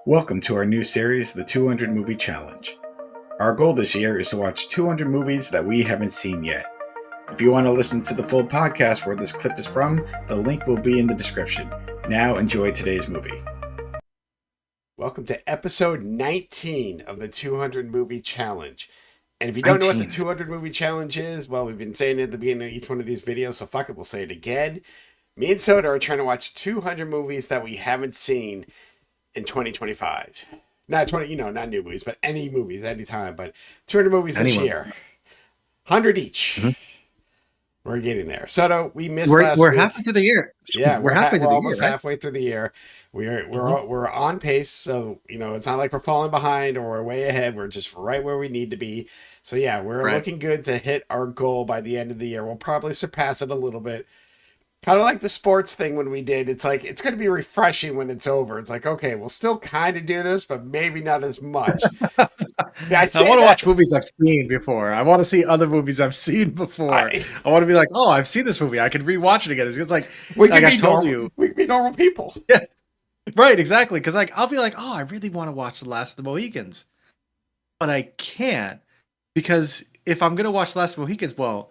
Welcome to our new series, the 200 Movie Challenge. Our goal this year is to watch 200 movies that we haven't seen yet. If you want to listen to the full podcast where this clip is from, the link will be in the description. Now enjoy today's movie. Welcome to episode 19 of the 200 Movie Challenge. And if you don't know what the 200 Movie Challenge is, well, we've been saying it at the beginning of each one of these videos, so fuck it, we'll say it again. Me and Soda are trying to watch 200 movies that we haven't seen in 2025. Not 20, not new movies, but any movies, anytime. But 200 movies this year. 100 each. Mm-hmm. We're getting there. Soto, we missed last week. We're halfway through the year. Yeah, we're almost halfway through the year. We're on pace, so it's not like we're falling behind or we're way ahead. We're just right where we need to be. So yeah, we're looking good to hit our goal by the end of the year. We'll probably surpass it a little bit. Kind of like the sports thing when we did. It's like it's going to be refreshing when it's over. It's like, okay, we'll still kind of do this, but maybe not as much. I want to watch movies I've seen before. I want to see other movies I've seen before. I want to be like, oh, I've seen this movie. I can rewatch it again. It's like we can be normal people. Yeah, right, exactly. Because I'll be like, oh, I really want to watch The Last of the Mohicans, but I can't because if I'm going to watch The Last of the Mohicans, well,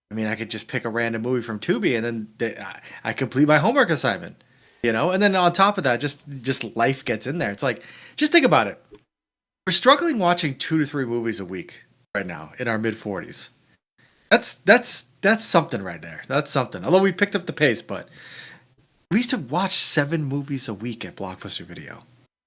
I could just pick a random movie from Tubi and then I complete my homework assignment, and then on top of that, just life gets in there. It's like, just think about it. We're struggling watching 2 to 3 movies a week right now in our mid-40s. That's something right there. That's something. Although we picked up the pace, but we used to watch 7 movies a week at Blockbuster Video.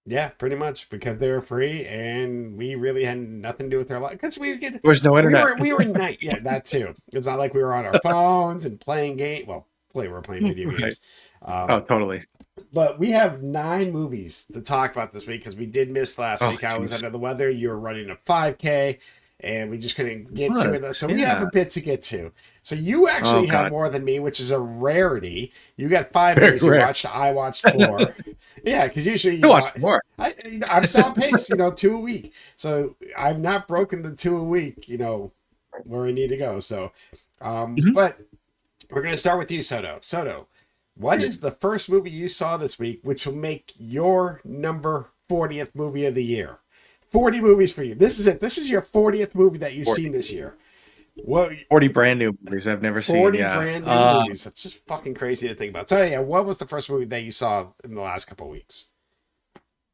Yeah, pretty much, because they were free and we really had nothing to do with our life. Because there was no internet. We were night. Yeah, that too. It's not like we were on our phones and playing games. Well, we were playing video games. Oh, totally. But we have 9 movies to talk about this week because we did miss last week. I was under the weather. You were running a 5K. And we just couldn't get to it. So we have a bit to get to. So you actually have more than me, which is a rarity. You got 5 movies you watched. I watched 4. Yeah, because usually you watch more. I'm still on pace, 2 a week. So I've not broken the 2 a week, where we need to go. So, but we're going to start with you, Soto. Soto, what is the first movie you saw this week, which will make your number 40th movie of the year? 40 movies for you. This is it. This is your 40th movie that you've seen this year. What? 40 brand new movies I've never seen. 40 brand new movies. That's just fucking crazy to think about. So yeah, what was the first movie that you saw in the last couple of weeks?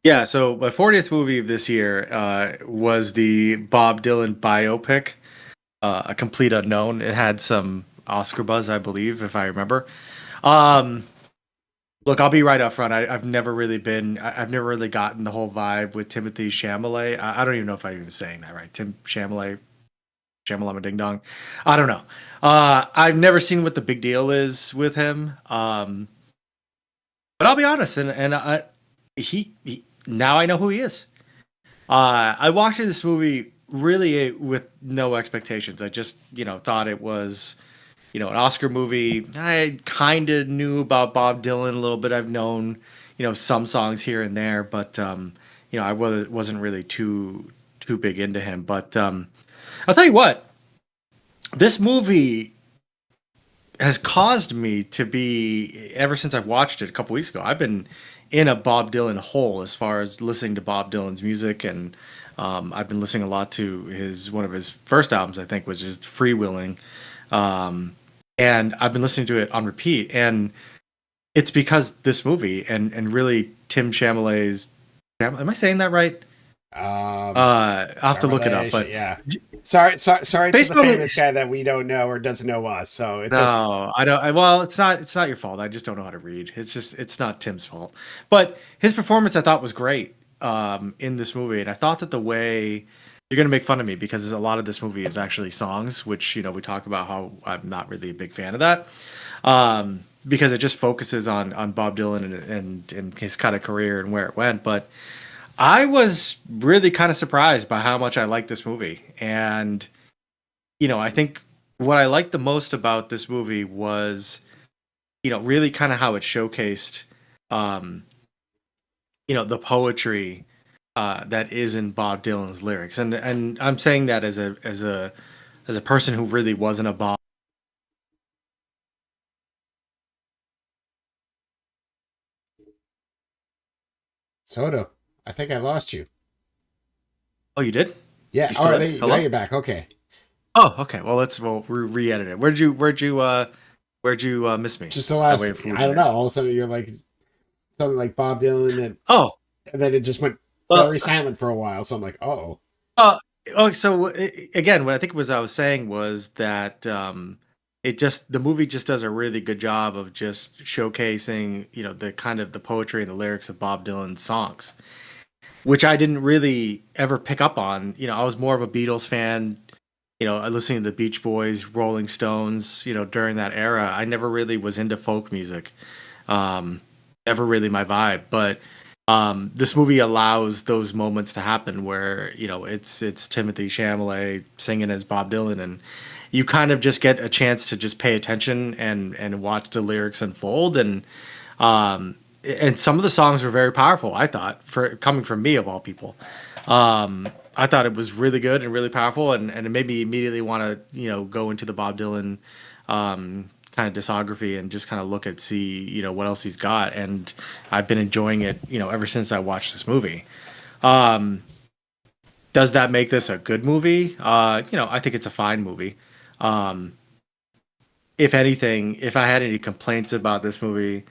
Yeah, so my 40th movie of this year was the Bob Dylan biopic, A Complete Unknown. It had some Oscar buzz, I believe, if I remember. Look, I'll be right up front. I've never really gotten the whole vibe with Timothy Chalamet. I don't even know if I'm even saying that right. Tim Chalamet, Shamalama Ding Dong. I don't know. I've never seen what the big deal is with him. But I'll be honest, and he now I know who he is. I walked into this movie really with no expectations. I just thought it was an Oscar movie. I kind of knew about Bob Dylan a little bit. I've known, some songs here and there, but I wasn't really too big into him. But I'll tell you what, this movie has caused me to be, ever since I've watched it a couple weeks ago, I've been in a Bob Dylan hole as far as listening to Bob Dylan's music, and I've been listening a lot to one of his first albums, I think, was just Freewheeling. And I've been listening to it on repeat, and it's because this movie and really Tim Chalamet's. Am I saying that right? I'll have to look it up, but yeah. Sorry to the famous guy that we don't know or doesn't know us. So it's I don't. Well, it's not your fault. I just don't know how to read. It's not Tim's fault. But his performance, I thought, was great in this movie, and I thought that the way. You're going to make fun of me because a lot of this movie is actually songs, which, we talk about how I'm not really a big fan of that. Because it just focuses on Bob Dylan and his kind of career and where it went. But I was really kind of surprised by how much I liked this movie. And, I think what I liked the most about this movie was, really kind of how it showcased, the poetry that is in Bob Dylan's lyrics, and I'm saying that as a person who really wasn't a Bob. Soto, I think I lost you. Oh, you did? Yeah. You All still right. there? Now Hello? you're back. Okay. Oh, okay. Well, we'll re-edit it. Where'd you miss me? Just the That way, last. if we I don't know. All of a sudden, you're like something like Bob Dylan, oh, and then it just went well, very silent for a while. So I'm like, oh. uh, oh. So again, what I think was I was saying was that it just the movie just does a really good job of just showcasing the kind of the poetry and the lyrics of Bob Dylan's songs, which I didn't really ever pick up on. I was more of a Beatles fan. Listening to the Beach Boys, Rolling Stones, during that era. I never really was into folk music. Um, Never really my vibe. But this movie allows those moments to happen where, it's Timothy Chalamet singing as Bob Dylan, and you kind of just get a chance to just pay attention and watch the lyrics unfold. And some of the songs were very powerful, I thought, for coming from me of all people. I thought it was really good and really powerful, and it made me immediately want to, go into the Bob Dylan kind of discography and just kind of look at see, what else he's got. And I've been enjoying it, ever since I watched this movie. Um, does that make this a good movie? I think it's a fine movie. Um, if anything, if I had any complaints about this movie,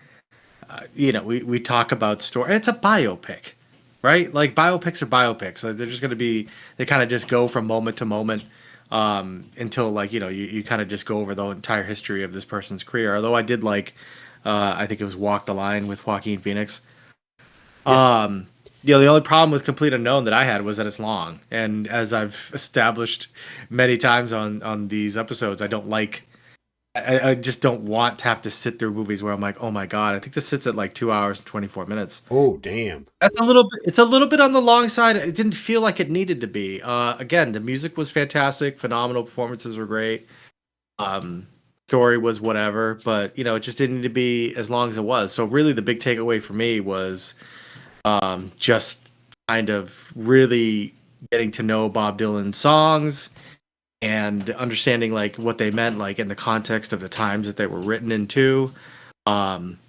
we talk about story. It's a biopic, right? Like biopics are biopics. Like they're just going to be, they kind of just go from moment to moment until like, you kind of just go over the entire history of this person's career. Although I did like, I think it was Walk the Line with Joaquin Phoenix. Yeah. The only problem with Complete Unknown that I had was that it's long. And as I've established many times on these episodes, I just don't want to have to sit through movies where I'm like, oh my god, I think this sits at like 2 hours and 24 minutes. Oh, damn. That's a little bit. It's a little bit on the long side. It didn't feel like it needed to be. Again, the music was fantastic, phenomenal performances were great. Um, Story was whatever, but it just didn't need to be as long as it was. So really, the big takeaway for me was just kind of really getting to know Bob Dylan's songs and understanding like what they meant like in the context of the times that they were written into. um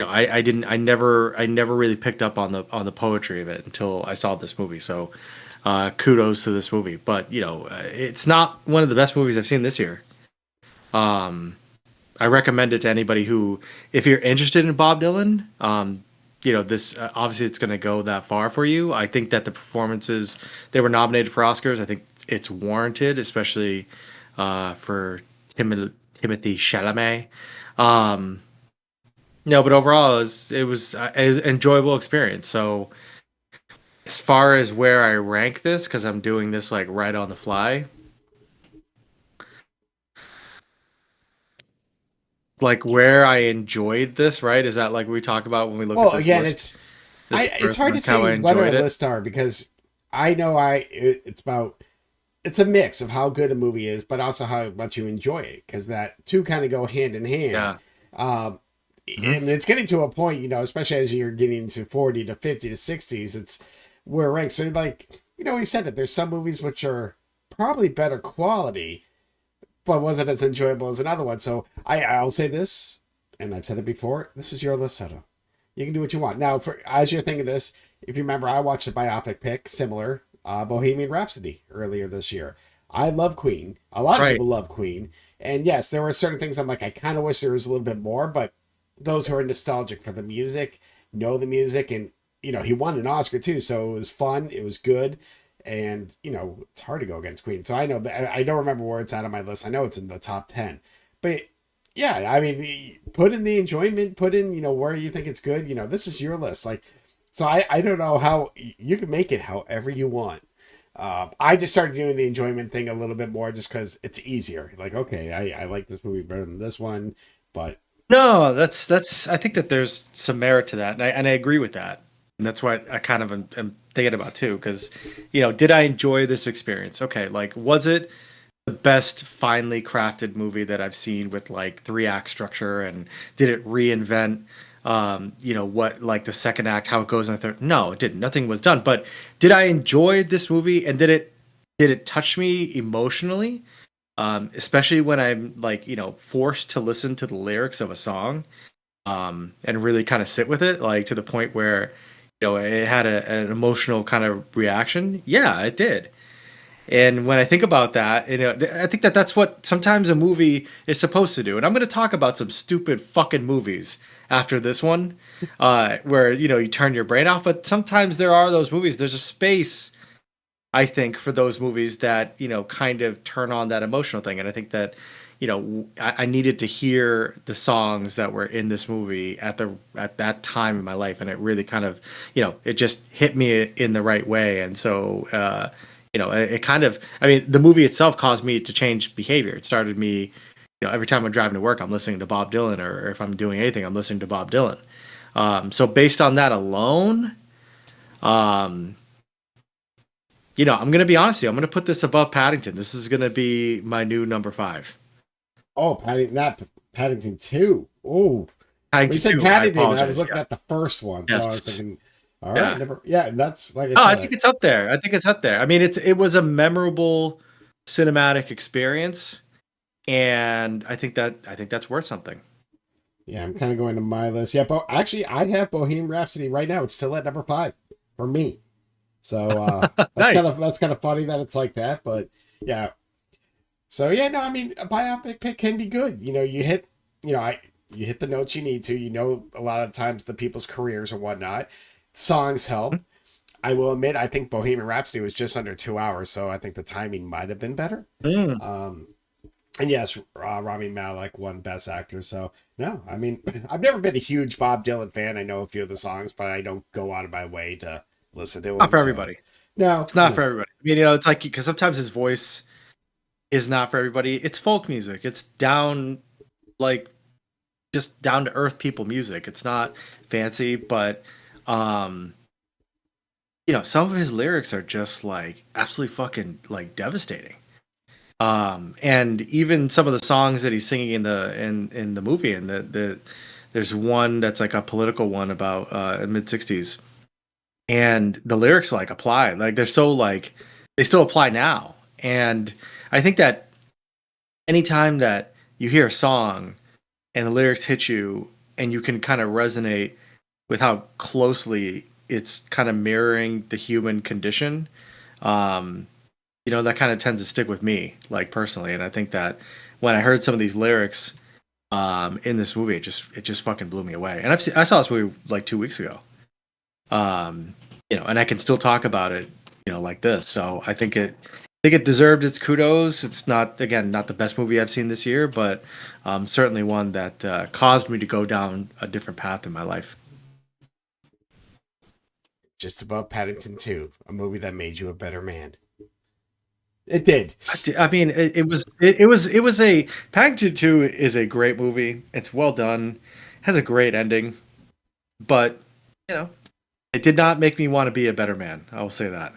I never really picked up on the poetry of it until I saw this movie. So kudos to this movie. But it's not one of the best movies I've seen this year. um I recommend it to anybody who, if you're interested in Bob Dylan, this obviously it's going to go that far for you. I think that the performances, they were nominated for Oscars. I think it's warranted, especially for Timothy Chalamet. Um, no, but overall, it was an enjoyable experience. So, as far as where I rank this, because I'm doing this like right on the fly, like where I enjoyed this, right? Is that like we talk about when we look at Well, this again, list? This it's first, hard to like how say I what our enjoyed it. lists are because I know it's a mix of how good a movie is, but also how much you enjoy it because that two kind of go hand in hand. Yeah. Um, Mhm. and it's getting to a point, especially as you're getting to 40 to 50 to 60s, it's where it ranks. So, like, we've said that there's some movies which are probably better quality, but wasn't as enjoyable as another one. So, I'll say this, and I've said it before this is your list, Soto. You can do what you want. Now, for as you're thinking this, if you remember, I watched a biopic pick similar, Bohemian Rhapsody, earlier this year. I love Queen. A lot of Right. people love Queen. And yes, there were certain things I'm like, I kind of wish there was a little bit more, but those who are nostalgic for the music know the music. And, he won an Oscar too. So it was fun. It was good. And, it's hard to go against Queen. So I know that I don't remember where it's at on my list. I know it's in the top 10. But yeah, I mean, put in the enjoyment, put in, where you think it's good. This is your list. Like, so I don't know how you can make it however you want. I just started doing the enjoyment thing a little bit more just because it's easier. Like, okay, I like this movie better than this one, but No, that's. I think that there's some merit to that, and I agree with that, and that's what I kind of am thinking about too. Because, did I enjoy this experience? Okay, like was it the best finely crafted movie that I've seen with like 3 act structure, and did it reinvent, what like the second act, how it goes in the third? No, it didn't. Nothing was done. But did I enjoy this movie, and did it touch me emotionally? Especially when I'm like, forced to listen to the lyrics of a song, and really kind of sit with it, like to the point where, it had an emotional kind of reaction. Yeah, it did. And when I think about that, I think that that's what sometimes a movie is supposed to do. And I'm going to talk about some stupid fucking movies after this one, where you turn your brain off. But sometimes there are those movies. There's a space, I think, for those movies that kind of turn on that emotional thing. And I think that I needed to hear the songs that were in this movie at that time in my life, and it really kind of it just hit me in the right way. And so it kind of, I mean, the movie itself caused me to change behavior. It started me, every time I'm driving to work, I'm listening to Bob Dylan, or if I'm doing anything, I'm listening to Bob Dylan. So based on that alone, I'm going to be honest with you. I'm going to put this above Paddington. This is going to be my new number 5. Oh, Paddington 2. Oh, Paddington you said 2, Paddington, I was looking yeah. at the first one, so Yes. I was thinking, all right, that's like I Oh, said. I think it's up there. I mean, it was a memorable cinematic experience, and I think that's worth something. Yeah, I'm kind of going to my list. Yeah, but actually, I have Bohemian Rhapsody right now. It's still at number 5 for me. So that's Nice. kind of funny that it's like that, but yeah. So yeah, no, I mean, a biopic pick can be good. You hit, you hit the notes you need to. A lot of times the people's careers and whatnot. Songs help. I will admit, I think Bohemian Rhapsody was just under 2 hours, so I think the timing might have been better. Mm. And yes, Rami Malek won Best Actor. So no, I mean, I've never been a huge Bob Dylan fan. I know a few of the songs, but I don't go out of my way to listen to him. Not for everybody. No, It's not for everybody. I mean, it's like, because sometimes his voice is not for everybody. It's folk music. It's just down to earth people music. It's not fancy, but some of his lyrics are just like absolutely fucking like devastating. And even some of the songs that he's singing in the movie, and there's one that's like a political one about mid-60s, and the lyrics like apply, like they're so like they still apply now. And I think that anytime that you hear a song and the lyrics hit you and you can kind of resonate with how closely it's kind of mirroring the human condition, that kind of tends to stick with me, like personally. And I think that when I heard some of these lyrics in this movie, it just fucking blew me away. And I saw this movie like 2 weeks ago, and I can still talk about it, like this. So I think it deserved its kudos. It's not the best movie I've seen this year, but certainly one that caused me to go down a different path in my life. Just above Paddington 2, a movie that made you a better man. It did. I mean, it was a Paddington 2 is a great movie. It's well done, has a great ending, but it did not make me want to be a better man. I will say that.